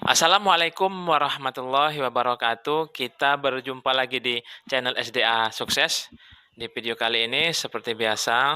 Assalamualaikum warahmatullahi wabarakatuh. Kita berjumpa lagi di channel SDA Sukses. Di video kali ini seperti biasa,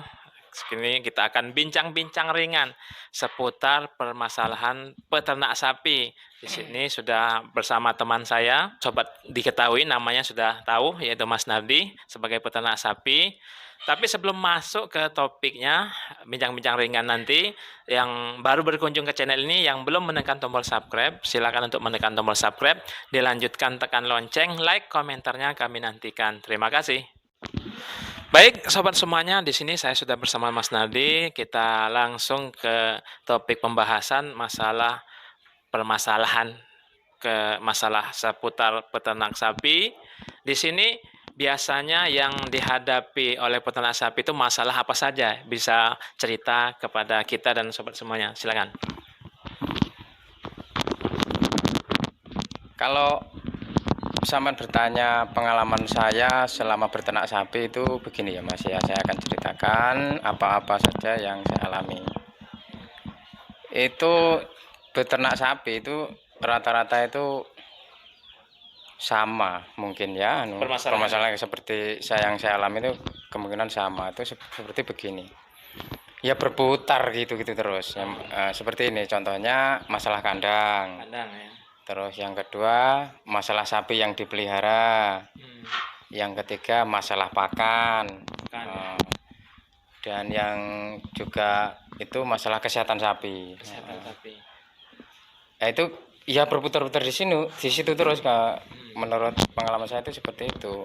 kini kita akan bincang-bincang ringan seputar permasalahan peternak sapi. Di sini sudah bersama teman saya, sobat diketahui namanya sudah tahu, yaitu Mas Nardi sebagai peternak sapi. Tapi sebelum masuk ke topiknya, bincang-bincang ringan nanti, yang baru berkunjung ke channel ini, yang belum menekan tombol subscribe, silakan untuk menekan tombol subscribe, dilanjutkan tekan lonceng, like, komentarnya kami nantikan. Terima kasih. Baik, sobat semuanya, di sini saya sudah bersama Mas Nardi. Kita langsung ke topik pembahasan masalah permasalahan masalah seputar peternak sapi. Di sini biasanya yang dihadapi oleh peternak sapi itu masalah apa saja? Bisa cerita kepada kita dan sobat semuanya. Silakan. Kalau sampean bertanya pengalaman saya selama berternak sapi itu begini ya Mas ya, saya akan ceritakan apa-apa saja yang saya alami. Itu beternak sapi itu rata-rata itu sama mungkin ya, permasalahan seperti yang saya alami itu kemungkinan sama. Itu seperti begini. Ya berputar gitu-gitu terus. Seperti ini contohnya masalah kandang. Kandang ya. Terus yang kedua masalah sapi yang dipelihara. Yang ketiga masalah pakan. Dan yang juga itu masalah kesehatan sapi. Nah, itu ya berputar-putar di situ terus Kak. Menurut pengalaman saya itu seperti itu.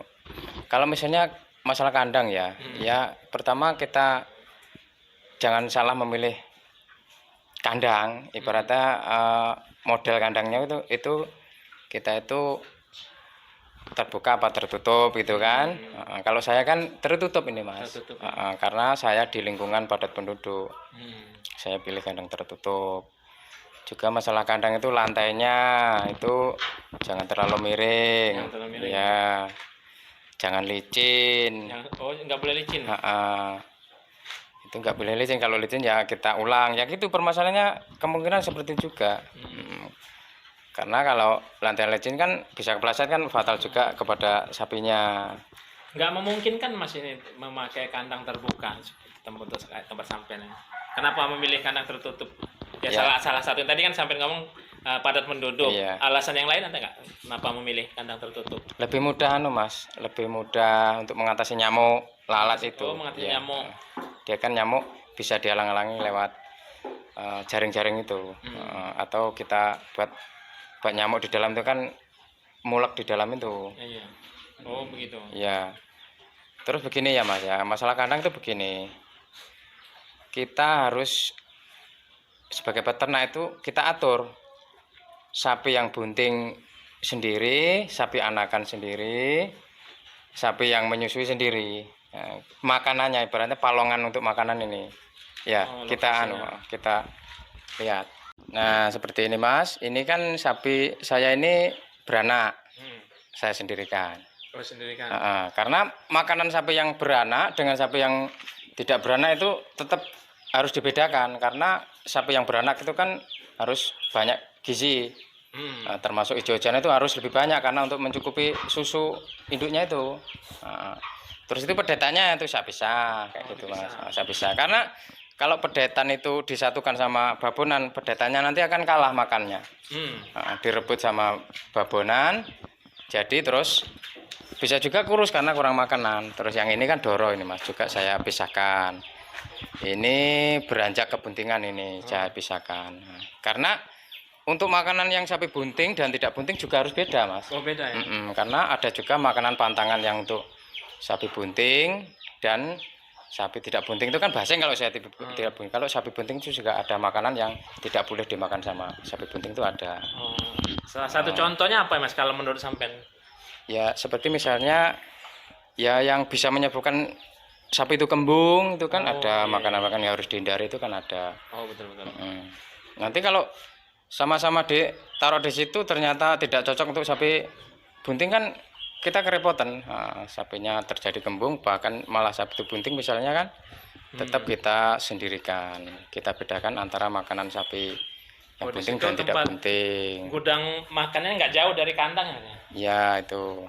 Kalau misalnya masalah kandang ya, ya pertama kita jangan salah memilih kandang. Ibaratnya model kandangnya itu kita itu terbuka apa tertutup gitu kan. Kalau saya kan tertutup ini Mas, karena saya di lingkungan padat penduduk. Saya pilih kandang tertutup. Juga masalah kandang itu lantainya itu jangan terlalu miring, ya, jangan licin. Nggak boleh licin. Itu nggak boleh licin. Kalau licin ya kita ulang ya gitu. Permasalahannya kemungkinan seperti itu juga. Karena kalau lantai licin kan bisa kepleset kan fatal juga kepada sapinya. Nggak memungkinkan Mas ini memakai kandang terbuka tempat sampean. Kenapa memilih kandang tertutup? Ya, salah satu tadi kan sampean ngomong padat penduduk. Iya. Alasan yang lain ada nggak? Kenapa memilih kandang tertutup? Lebih mudah Mas, lebih mudah untuk mengatasi nyamuk lalat itu. Mengatasi nyamuk. Dia kan nyamuk bisa dihalang-halangi lewat jaring-jaring itu. Atau kita buat nyamuk di dalam itu kan mulek di dalam itu. Iya. Oh begitu. Ya. Terus begini ya Mas ya, masalah kandang itu begini. Kita harus sebagai peternak itu kita atur sapi yang bunting sendiri, sapi anakan sendiri, sapi yang menyusui sendiri. Nah, makanannya ibaratnya palongan untuk makanan ini. Ya, kita lihat. Nah, seperti ini Mas. Ini kan sapi saya ini beranak. Saya sendirikan. Oh, sendirikan. Karena makanan sapi yang beranak dengan sapi yang tidak beranak itu tetap harus dibedakan, karena sapi yang beranak itu kan harus banyak gizi. Termasuk hijau-hijauan itu harus lebih banyak karena untuk mencukupi susu induknya itu. Terus itu pedetannya itu saya pisah kayak gitu Mas. Saya pisah karena kalau pedetan itu disatukan sama babonan, pedetannya nanti akan kalah makannya. Direbut sama babonan, jadi terus bisa juga kurus karena kurang makanan. Terus yang ini kan doro ini Mas, juga saya pisahkan. Ini beranjak kebuntingan ini saya pisahkan. Karena untuk makanan yang sapi bunting dan tidak bunting juga harus beda Mas. Oh beda ya. Karena ada juga makanan pantangan yang untuk sapi bunting dan sapi tidak bunting itu kan basing. Kalau saya tidak bunting, kalau sapi bunting itu juga ada makanan yang tidak boleh dimakan sama sapi bunting itu ada. Salah satu contohnya apa Mas kalau menurut sampean? Ya seperti misalnya ya yang bisa menyebabkan sapi itu kembung itu kan ada makanan-makanan yang harus dihindari itu kan ada. Oh betul. Nanti kalau sama-sama ditaruh di situ ternyata tidak cocok untuk sapi bunting kan kita kerepotan. Sapinya terjadi kembung, bahkan malah sapi itu bunting misalnya kan tetap kita sendirikan. Kita bedakan antara makanan sapi yang Oh, di bunting situ dan tidak tempat bunting. gudang makannya nggak jauh dari kandang ya? Ya itu.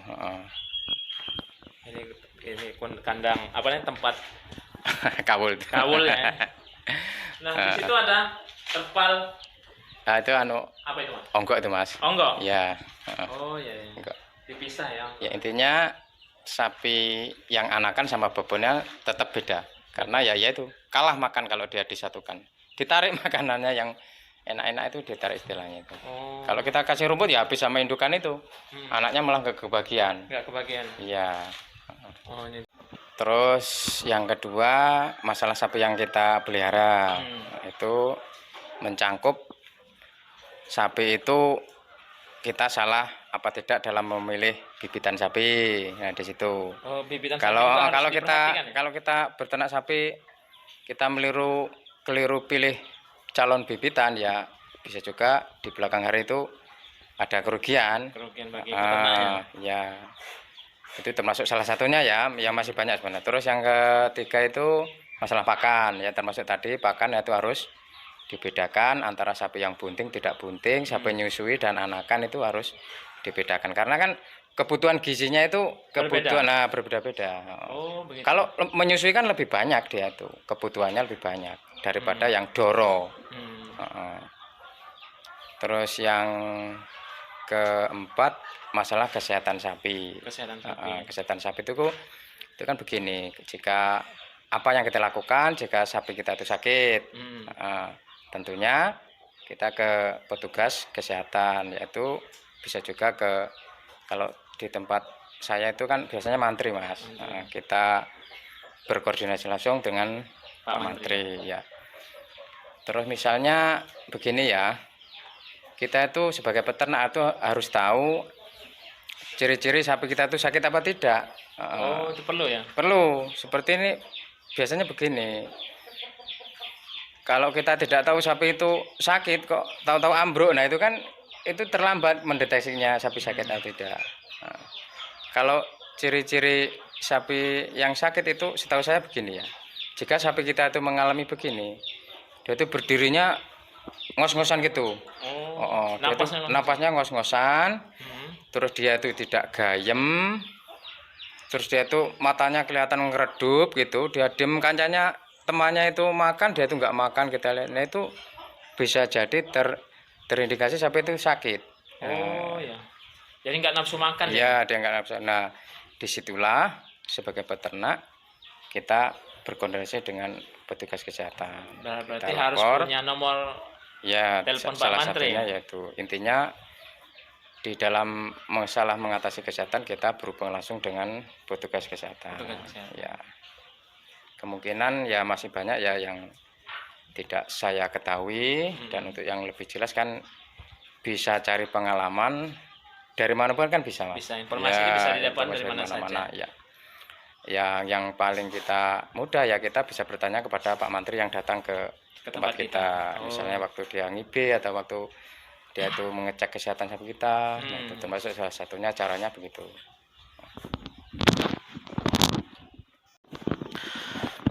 Ini kandang apa namanya tempat Kawul. kawul ya. Nah, di situ ada terpal Nah, itu apa itu, Mas? onggok itu Mas. Oh, enggak. Ya. Oh, iya, iya. Onggok. Dipisah ya. Ya intinya sapi yang anakan sama bobonnya tetap beda karena ya itu kalah makan kalau dia disatukan, ditarik makanannya yang enak-enak itu ditarik istilahnya itu. Oh, Kalau kita kasih rumput ya habis sama indukan itu anaknya malah kebagian. nggak kebagian. Iya. Oh, ini. Terus yang kedua masalah sapi yang kita pelihara itu mencangkup sapi itu kita salah apa tidak dalam memilih bibitan sapi. Nah di situ. Oh, bibitan sapi Kalau juga harus kalau diperhatikan ya? kalau kita berternak sapi kita keliru pilih calon bibitan ya bisa juga di belakang hari itu ada kerugian. Kerugian bagi peternaknya. Ya itu termasuk salah satunya ya masih banyak sebenarnya. Terus yang ketiga itu masalah pakan ya, termasuk tadi pakan itu harus dibedakan antara sapi yang bunting tidak bunting, sapi nyusui dan anakan itu harus dibedakan karena kan kebutuhan gizinya itu berbeda-beda. Oh, begitu. Kalau menyusui kan lebih banyak dia tuh kebutuhannya lebih banyak daripada yang doro. Terus yang keempat masalah kesehatan sapi. Kesehatan sapi itu kan begini, jika apa yang kita lakukan jika sapi kita itu sakit, tentunya kita ke petugas kesehatan, yaitu bisa juga kalau di tempat saya itu kan biasanya mantri Mas. Kita berkoordinasi langsung dengan Pak Mantri ya. Terus misalnya begini ya, kita itu sebagai peternak itu harus tahu ciri-ciri sapi kita itu sakit apa tidak. Oh, itu perlu ya? Perlu. Seperti ini biasanya begini. Kalau kita tidak tahu sapi itu sakit kok tahu-tahu ambruk, nah itu kan itu terlambat mendeteksinya sapi sakit atau tidak. Nah, kalau ciri-ciri sapi yang sakit itu setahu saya begini ya. Jika sapi kita itu mengalami begini, dia itu berdirinya ngos-ngosan gitu. Napasnya ngos-ngosan. Terus dia itu tidak gayem. Terus dia itu matanya kelihatan ngeredup gitu. Dia diem, kancanya temannya itu makan, dia itu nggak makan, kita lihat. Nah itu bisa jadi terindikasi sapi itu sakit. Oh ya. Jadi nggak nafsu makan ya? Iya, dia nggak nafsu. Nah disitulah sebagai peternak kita berkoordinasi dengan petugas kesehatan. Berarti harus punya nomor ya telepon Pak salah Mantri satunya ya? yaitu intinya di dalam masalah mengatasi kesehatan kita berhubung langsung dengan petugas kesehatan. Ya kemungkinan ya masih banyak ya yang tidak saya ketahui, dan untuk yang lebih jelas kan bisa cari pengalaman dari manapun kan bisa Mas. Bisa, informasi ini bisa didapat dari mana saja. Ya yang paling kita mudah ya kita bisa bertanya kepada Pak Mantri yang datang ke tempat kita. Misalnya waktu dia ngibe atau waktu dia itu mengecek kesehatan sapi kita. Nah, itu termasuk salah satunya caranya begitu.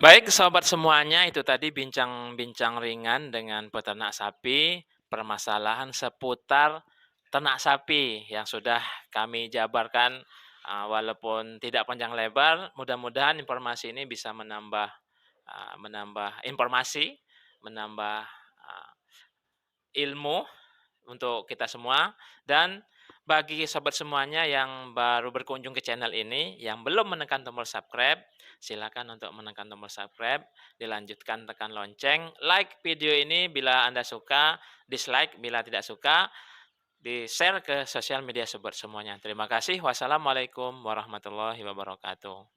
Baik sahabat semuanya, itu tadi bincang-bincang ringan dengan peternak sapi, permasalahan seputar ternak sapi yang sudah kami jabarkan, walaupun tidak panjang lebar. Mudah-mudahan informasi ini bisa menambah informasi, menambah ilmu untuk kita semua. Dan bagi sobat semuanya yang baru berkunjung ke channel ini, yang belum menekan tombol subscribe, silakan untuk menekan tombol subscribe, dilanjutkan tekan lonceng, like video ini bila Anda suka, dislike bila tidak suka, di-share ke sosial media sobat semuanya. Terima kasih. Wassalamualaikum warahmatullahi wabarakatuh.